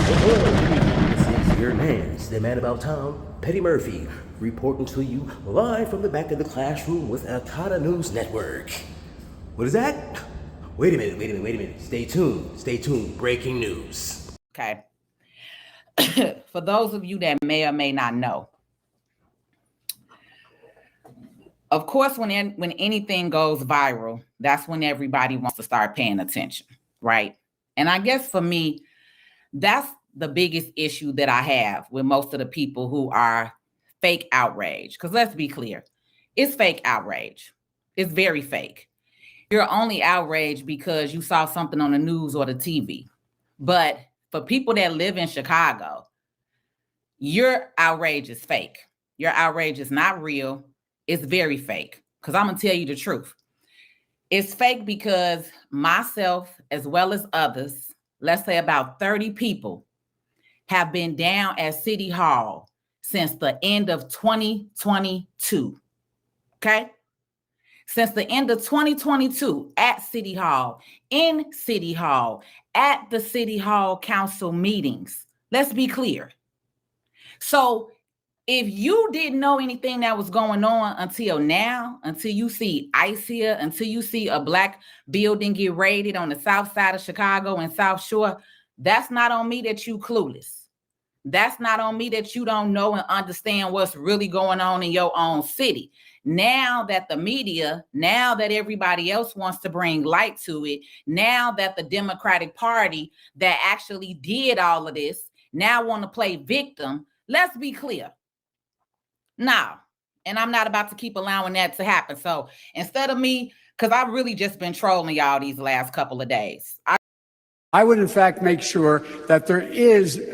This is your man, the man about town, Petty Murphy, reporting to you live from the back of the classroom with Akata News Network. What is that? Wait a minute. Stay tuned. Breaking news. Okay. For those of you that may or may not know, of course, when anything goes viral, that's when everybody wants to start paying attention, right? And I guess for me, that's the biggest issue that I have with most of the people who are fake outrage. Because let's be clear, it's fake outrage. It's very fake. You're only outraged because you saw something on the news or the TV. But for people that live in Chicago, your outrage is fake. Your outrage is not real. It's very fake. Because I'm going to tell you the truth. It's fake because myself, as well as others, let's say about 30 people, have been down at City Hall since the end of 2022. Okay? Since the end of 2022 at City Hall, in City Hall, at the City Hall Council meetings. Let's be clear. So if you didn't know anything that was going on until now, until you see ICE here, until you see a Black building get raided on the south side of Chicago and South Shore, that's not on me that you clueless. That's not on me that you don't know and understand what's really going on in your own city. Now that the media, now that everybody else wants to bring light to it, now that the Democratic Party that actually did all of this now want to play victim, let's be clear. Now, and I'm not about to keep allowing that to happen. So instead of me, because I've really just been trolling y'all these last couple of days. I would, in fact, make sure that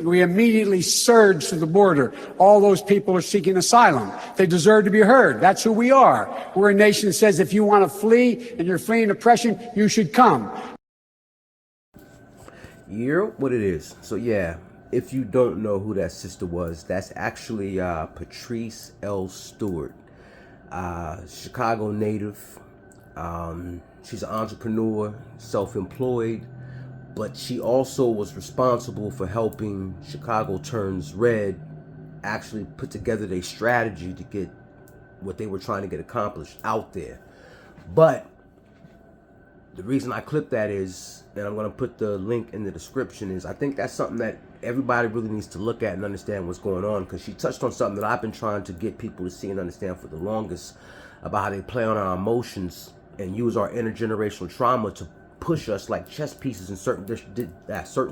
we immediately surge to the border. All those people are seeking asylum. They deserve to be heard. That's who we are. We're a nation that says if you want to flee and you're fleeing oppression, you should come. You're what it is. So yeah, if you don't know who that sister was, that's actually Patrice L. Stewart, Chicago native. She's an entrepreneur, self-employed. But she also was responsible for helping Chicago Turns Red actually put together their strategy to get what they were trying to get accomplished out there. But the reason I clipped that is, and I'm going to put the link in the description, is I think that's something that everybody really needs to look at and understand what's going on, because she touched on something that I've been trying to get people to see and understand for the longest, about how they play on our emotions and use our intergenerational trauma to push us like chess pieces in certain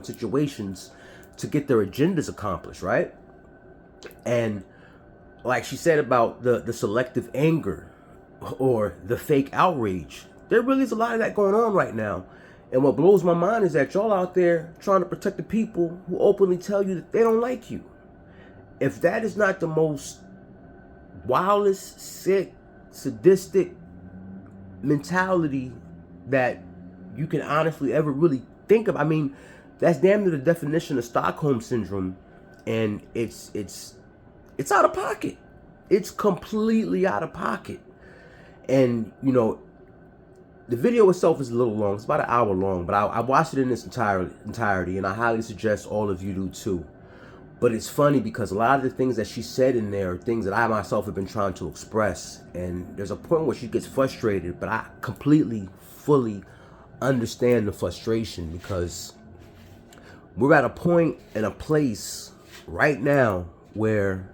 situations to get their agendas accomplished, right? And like she said about the selective anger or the fake outrage, there really is a lot of that going on right now. And what blows my mind is that y'all out there trying to protect the people who openly tell you that they don't like you. If that is not the most wildest, sick, sadistic mentality that you can honestly ever really think of, I mean, that's damn near the definition of Stockholm syndrome, and it's out of pocket. It's completely out of pocket. And you know, the video itself is a little long. It's about an hour long, but I watched it in its entirety, and I highly suggest all of you do too. But it's funny because a lot of the things that she said in there are things that I myself have been trying to express, and there's a point where she gets frustrated, but I completely, fully understand the frustration, because we're at a point and a place right now where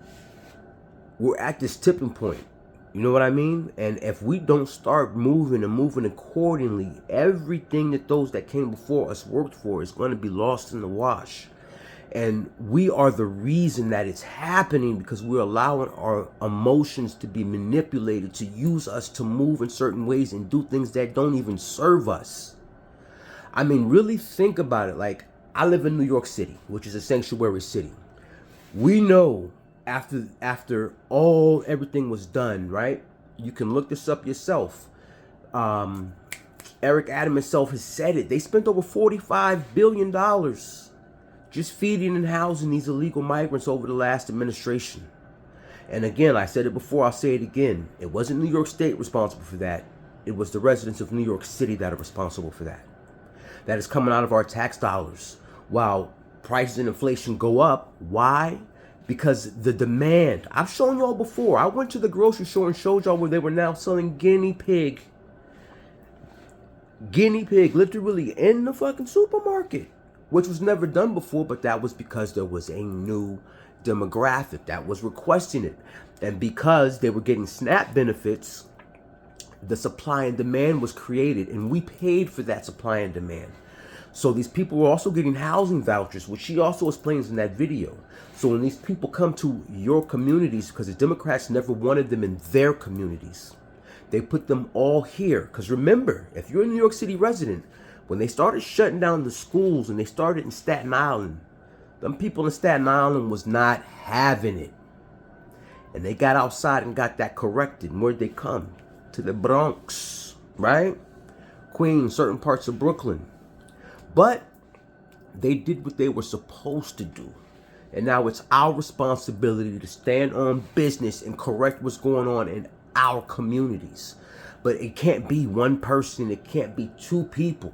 we're at this tipping point. You know what I mean? And if we don't start moving and moving accordingly, everything that those that came before us worked for is going to be lost in the wash. And we are the reason that it's happening, because we're allowing our emotions to be manipulated to use us to move in certain ways and do things that don't even serve us. I mean, really think about it. Like, I live in New York City, which is a sanctuary city. We know after everything was done, right? You can look this up yourself. Eric Adams himself has said it. They spent over $45 billion just feeding and housing these illegal migrants over the last administration. And again, I said it before, I'll say it again. It wasn't New York State responsible for that. It was the residents of New York City that are responsible for that. That is coming out of our tax dollars, while prices and inflation go up. Why? Because the demand. I've shown y'all before. I went to the grocery store and showed y'all where they were now selling guinea pig, literally in the fucking supermarket, which was never done before, but that was because there was a new demographic that was requesting it. And because they were getting SNAP benefits, the supply and demand was created, and we paid for that supply and demand. So these people were also getting housing vouchers, which she also explains in that video. So when these people come to your communities, because the Democrats never wanted them in their communities, they put them all here. Because remember, if you're a New York City resident, when they started shutting down the schools and they started in Staten Island, them people in Staten Island was not having it. And they got outside and got that corrected. And where'd they come? To the Bronx, right? Queens, certain parts of Brooklyn. But they did what they were supposed to do. And now it's our responsibility to stand on business and correct what's going on in our communities. But it can't be one person. It can't be two people.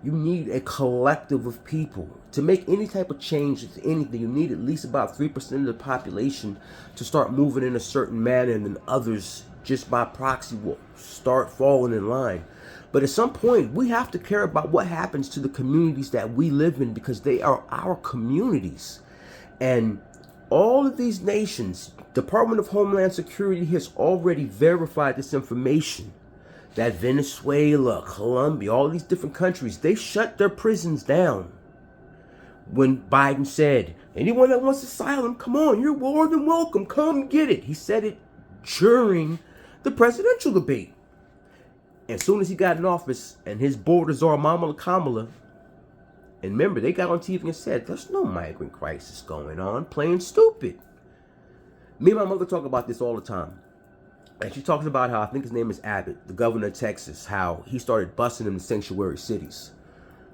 You need a collective of people. To make any type of change, anything, you need at least about 3% of the population to start moving in a certain manner, and then others just by proxy will start falling in line. But at some point, we have to care about what happens to the communities that we live in, because they are our communities. And all of these nations, Department of Homeland Security has already verified this information, that Venezuela, Colombia, all these different countries, they shut their prisons down. When Biden said, anyone that wants asylum, come on, you're more than welcome, come get it. He said it during the presidential debate. As soon as he got in office and his borders are Kamala, and remember, they got on TV and said, there's no migrant crisis going on, plain stupid. Me and my mother talk about this all the time. And she talks about how, I think his name is Abbott, the governor of Texas, how he started busing them to sanctuary cities.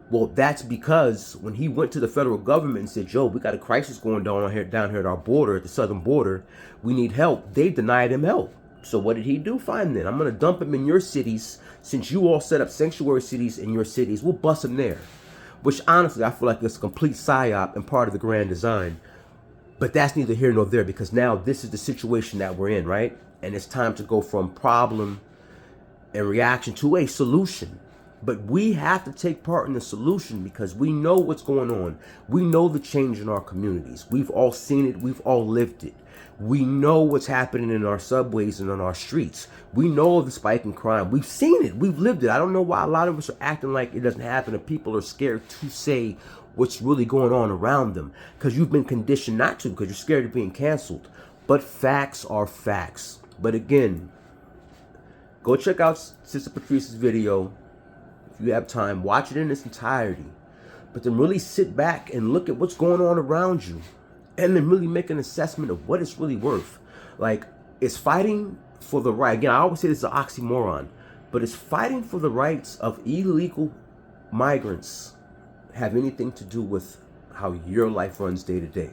Well, that's because when he went to the federal government and said, yo, we got a crisis going down here at our border, at the southern border, we need help, they denied him help. So what did he do? Fine then, I'm going to dump him in your cities. Since you all set up sanctuary cities in your cities, we'll bust him there. Which honestly, I feel like it's a complete psyop and part of the grand design. But that's neither here nor there, because now this is the situation that we're in, right? And it's time to go from problem and reaction to a solution. But we have to take part in the solution, because we know what's going on. We know the change in our communities. We've all seen it. We've all lived it. We know what's happening in our subways and on our streets. We know the spike in crime. We've seen it. We've lived it. I don't know why a lot of us are acting like it doesn't happen, and people are scared to say what's really going on around them, because you've been conditioned not to, because you're scared of being canceled. But facts are facts. But again, go check out Sister Patrice's video. If you have time, watch it in its entirety. But then really sit back and look at what's going on around you, and then really make an assessment of what it's really worth. Like, it's fighting for the right. Again, I always say this is an oxymoron, but it's fighting for the rights of illegal migrants have anything to do with how your life runs day to day?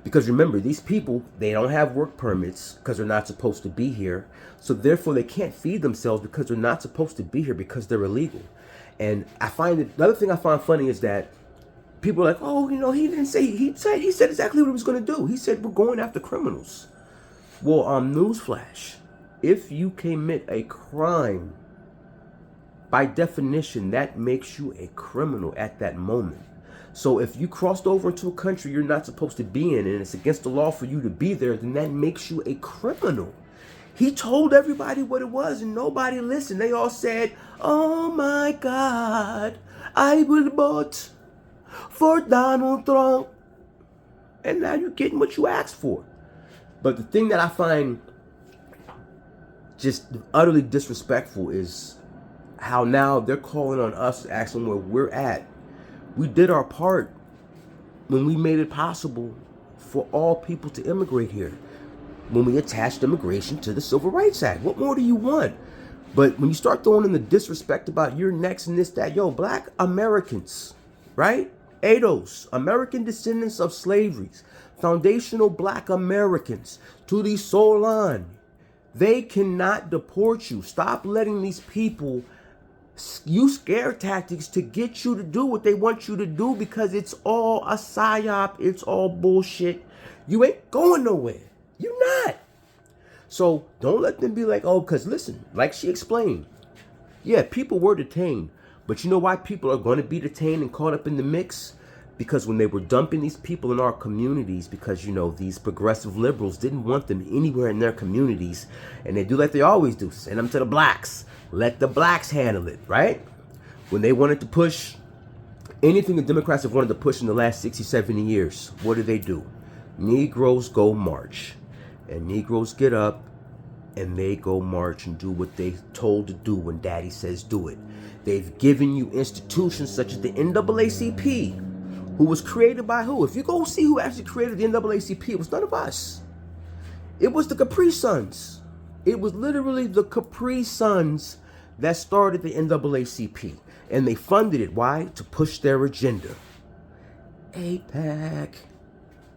Because remember, these people, they don't have work permits because they're not supposed to be here. So therefore, they can't feed themselves because they're not supposed to be here, because they're illegal. And I find that another thing I find funny is that people are like, oh, you know, he didn't say, he said exactly what he was going to do. He said, we're going after criminals. Well, newsflash, if you commit a crime, by definition, that makes you a criminal at that moment. So if you crossed over into a country you're not supposed to be in, and it's against the law for you to be there, then that makes you a criminal. He told everybody what it was, and nobody listened. They all said, oh my God, I will vote for Donald Trump. And now you're getting what you asked for. But the thing that I find just utterly disrespectful is how now they're calling on us, asking where we're at. We did our part when we made it possible for all people to immigrate here, when we attached immigration to the Civil Rights Act. What more do you want? But when you start throwing in the disrespect about you're next and this, that, yo, black Americans, right? ADOS, American descendants of slavery, foundational black Americans, to the soul on, they cannot deport you. Stop letting these people use scare tactics to get you to do what they want you to do, because it's all a psyop. It's all bullshit. You ain't going nowhere. You're not. So don't let them be like, oh, because listen, like she explained, yeah, people were detained. But you know why people are going to be detained and caught up in the mix? Because when they were dumping these people in our communities, because, you know, these progressive liberals didn't want them anywhere in their communities. And they do like they always do, send them to the blacks. Let the blacks handle it, right? When they wanted to push anything the Democrats have wanted to push in the last 60, 70 years, what do? Negroes go march. And Negroes get up and they go march and do what they told to do when Daddy says do it. They've given you institutions such as the NAACP, who was created by who? If you go see who actually created the NAACP, it was none of us. It was the Capri Suns. It was literally the Capri Suns that started the NAACP. And they funded it. Why? To push their agenda. APAC.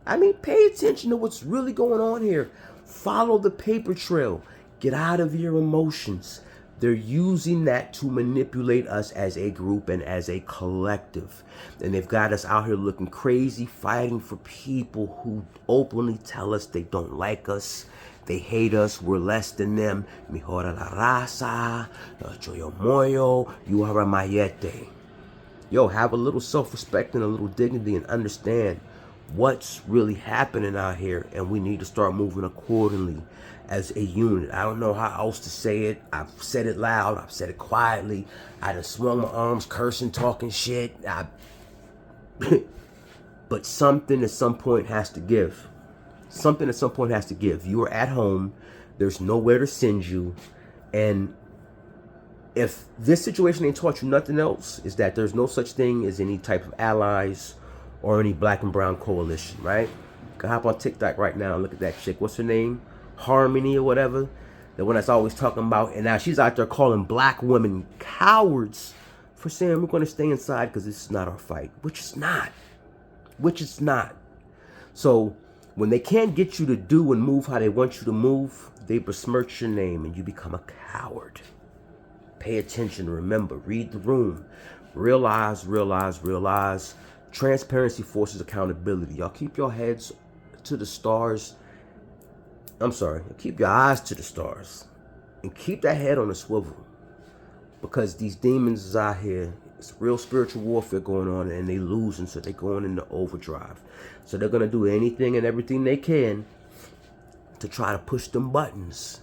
I mean, pay attention to what's really going on here. Follow the paper trail. Get out of your emotions. They're using that to manipulate us as a group and as a collective. And they've got us out here looking crazy, fighting for people who openly tell us they don't like us. They hate us. We're less than them. Mejora la raza. Yo moyo. You are a mayete. Yo, have a little self-respect and a little dignity and understand what's really happening out here. And we need to start moving accordingly as a unit. I don't know how else to say it. I've said it loud. I've said it quietly. I done swung my arms, cursing, talking shit. But something at some point has to give. Something at some point has to give. You are at home. There's nowhere to send you. And if this situation ain't taught you nothing else, is that there's no such thing as any type of allies or any black and brown coalition, right? You can hop on TikTok right now and look at that chick. What's her name? Harmony or whatever. The one that's always talking about, and now she's out there calling black women cowards for saying we're going to stay inside because this is not our fight, which it's not. So when they can't get you to do and move how they want you to move, they besmirch your name and you become a coward. Pay attention. Remember, read the room. Realize. Transparency forces accountability. Y'all keep your heads to the stars. I'm sorry, keep your eyes to the stars and keep that head on a swivel, because these demons is out here. It's real spiritual warfare going on, and they losing, so they're going into overdrive. So they're gonna do anything and everything they can to try to push them buttons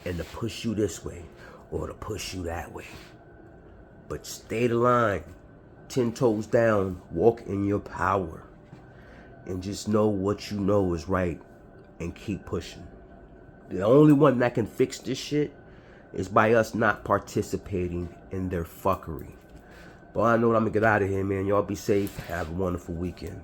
and to push you this way or to push you that way. But stay the line, 10 toes down, walk in your power, and just know what you know is right and keep pushing. The only one that can fix this shit is by us not participating in their fuckery. But I know I'm gonna get out of here, man. Y'all be safe. Have a wonderful weekend.